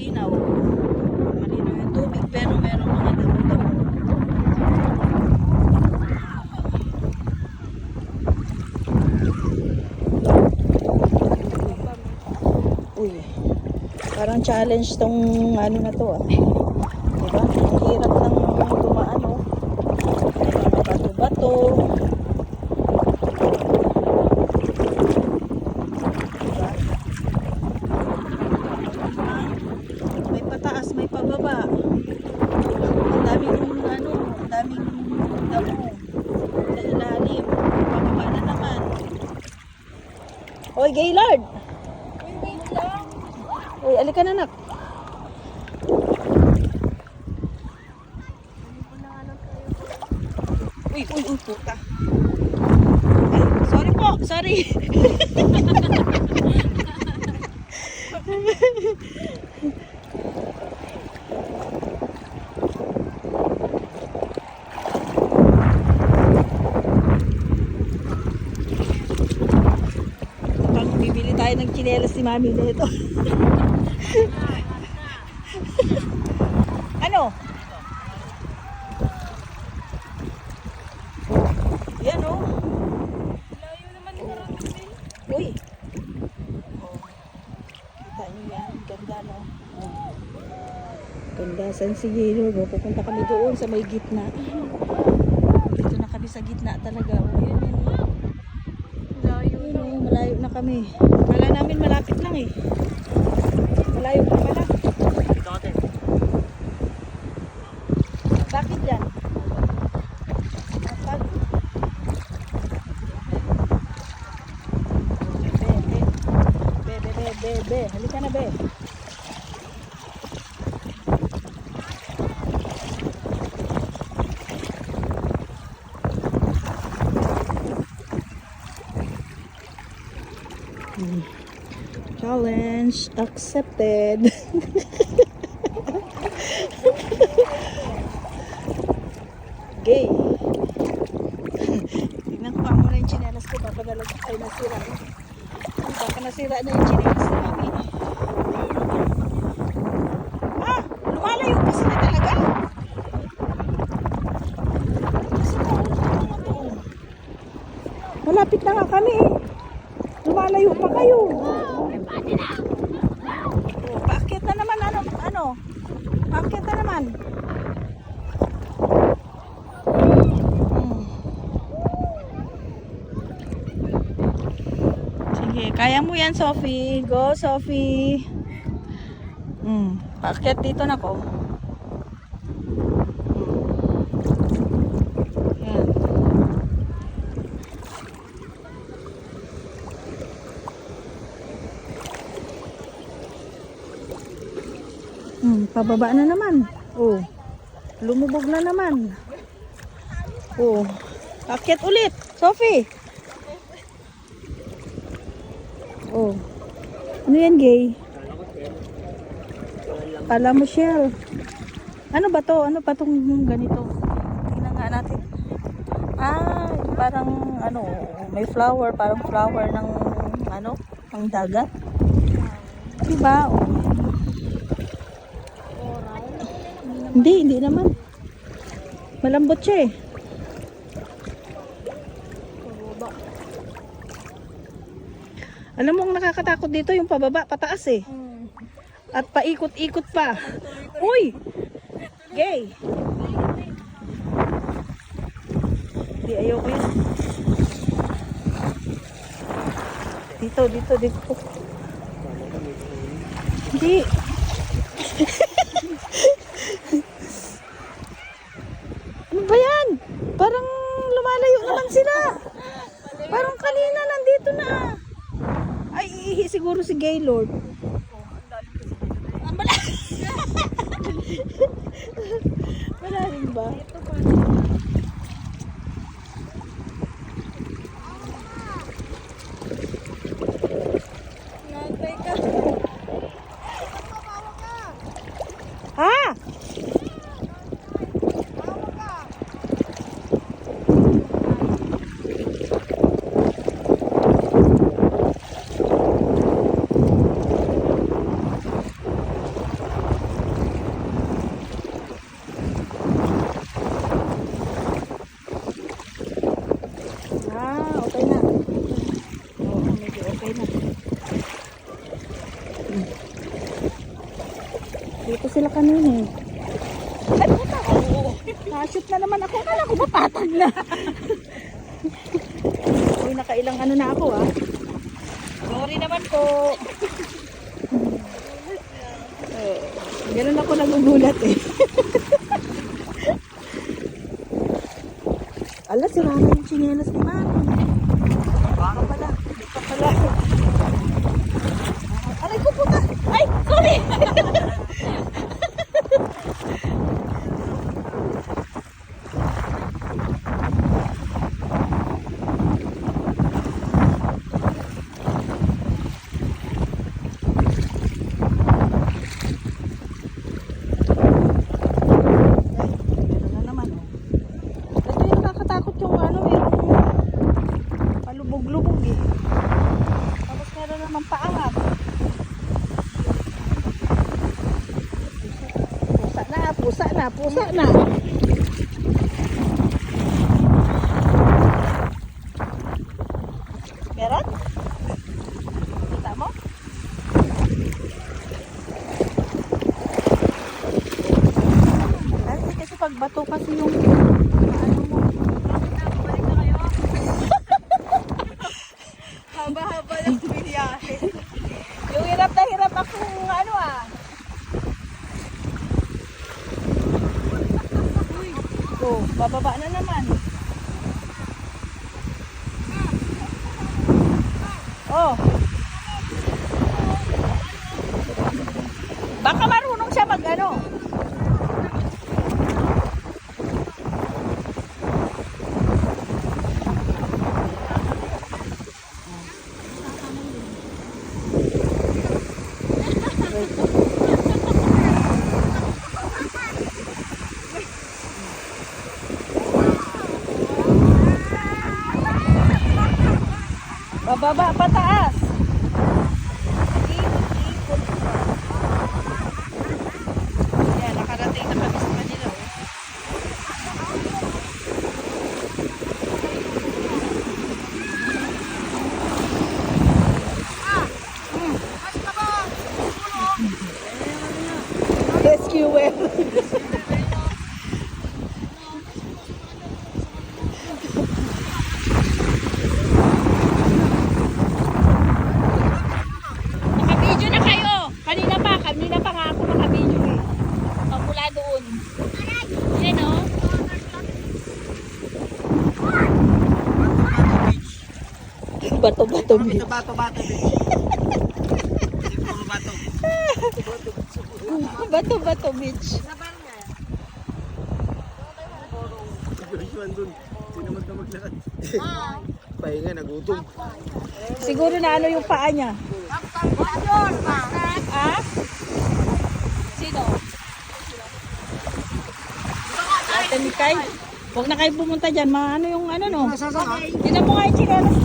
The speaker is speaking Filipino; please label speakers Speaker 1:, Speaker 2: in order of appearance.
Speaker 1: malinaw. Malinaw yung tubig pero meron mga damo-damo. Uy, parang challenge tong ano na to ah. Diba? Ang hirap ng dumaan oh. May bato-bato. Diba? May pataas, may pababa. Ang daming ano, ang daming damo sa ilalim. Pababa na naman. Hoy, Gaylord! Uy, alika na nak. Uy, puta. Ay, sorry po, sorry. Mukhang bibili tayo ng tsinelas si mami nito. Ano? Yan oh.
Speaker 2: Layo naman yung karating din.
Speaker 1: Uy. Oh. Kita niyo yan. Ganda no. Oh. Ganda. San Sigilo. No? Pupunta kami doon sa may gitna. Dito na kami sa gitna talaga. Oh, yan yan.
Speaker 2: Layo
Speaker 1: Yun,
Speaker 2: daw.
Speaker 1: oh, malayo na kami. Kala namin malapit lang eh. Malayo pa pala. Bakit yan? Kapag be. Halika na be. Challenge accepted. Gay. Tingnan ko muna yung tsinelas ko. Baka nalagay ay nasira. Baka nasira na yung tsinelas ni mami. Ah! Lumalayo pa sila talaga. Kasi na to. Malapit na nga kami eh. Lumalayo pa kayo. Oh, paakyat na naman ano? Paakyat na naman. Sige, kaya mo yan, Sophie. Go, Sophie. Paakyat dito na ko. Yan. Pababa na naman. Oh. Lumubog na naman. Oh. Paakyat ulit, Sophie. Oh. Ano yan, Gay? Kala mo shell. Ano ba to? Ano pa tong ganito? Tingnan nga natin. Ah, parang ano, may flower, parang flower ng ano, ng dagat. Diba? Oh. Hindi naman. Malambot siya eh. Alam mo ang nakakatakot dito yung pababa, pataas eh. At paikot-ikot pa. Uy! Gay! Hindi, ayoko yan. Dito. Hindi. Ano ba yan? Parang lumalayo naman sila. Parang kanina nandito na. Ay, ihi siguro si Gaylord. Malalim ba?
Speaker 2: Nantay ka.
Speaker 1: Ha? Dito sila kanina eh. Ay, puta ko. Nakashoot na naman ako. Kala ko mapatag na. Uy, nakailang ano na ako ah. Sorry naman po. Ganun ako nagugulat eh. Ala, sira na yung chinelas ni Mami. Baka pala. Baka pala. Aray ko puta. Ay, sorry. Ano naman oh. Ito yung nakakatakot yung ano eh. Palubog-lubog eh. Tapos meron naman paangat. Pusa na. Meron? Kita mo? Kasi pag bato kasi yung ano mo.
Speaker 2: Balik na kayo. Haba-haba lang biniyahe.
Speaker 1: Yung hirap na hirap akong ano ah. Oh, bababa na naman. Oh. Baka marunong siya mag ano. Bababa pataas. Yan, nakarating na kami sa kanila. Rescuer. Nakabidyo na kayo. Kanina pa nga ako nakabidyo eh. Mula doon. Yan o. Bato-bato beach.
Speaker 3: Bato-bato beach. Puro bato.
Speaker 1: Bato-bato beach.
Speaker 3: Yun dun. Sino maglakad? Pahinga, nagutom.
Speaker 1: Siguro na ano yung paa niya. Ah? Sino? Ate Mikay. Huwag na kayo pumunta dyan. Ano yung ano no? Tignan mo nga yung chinelas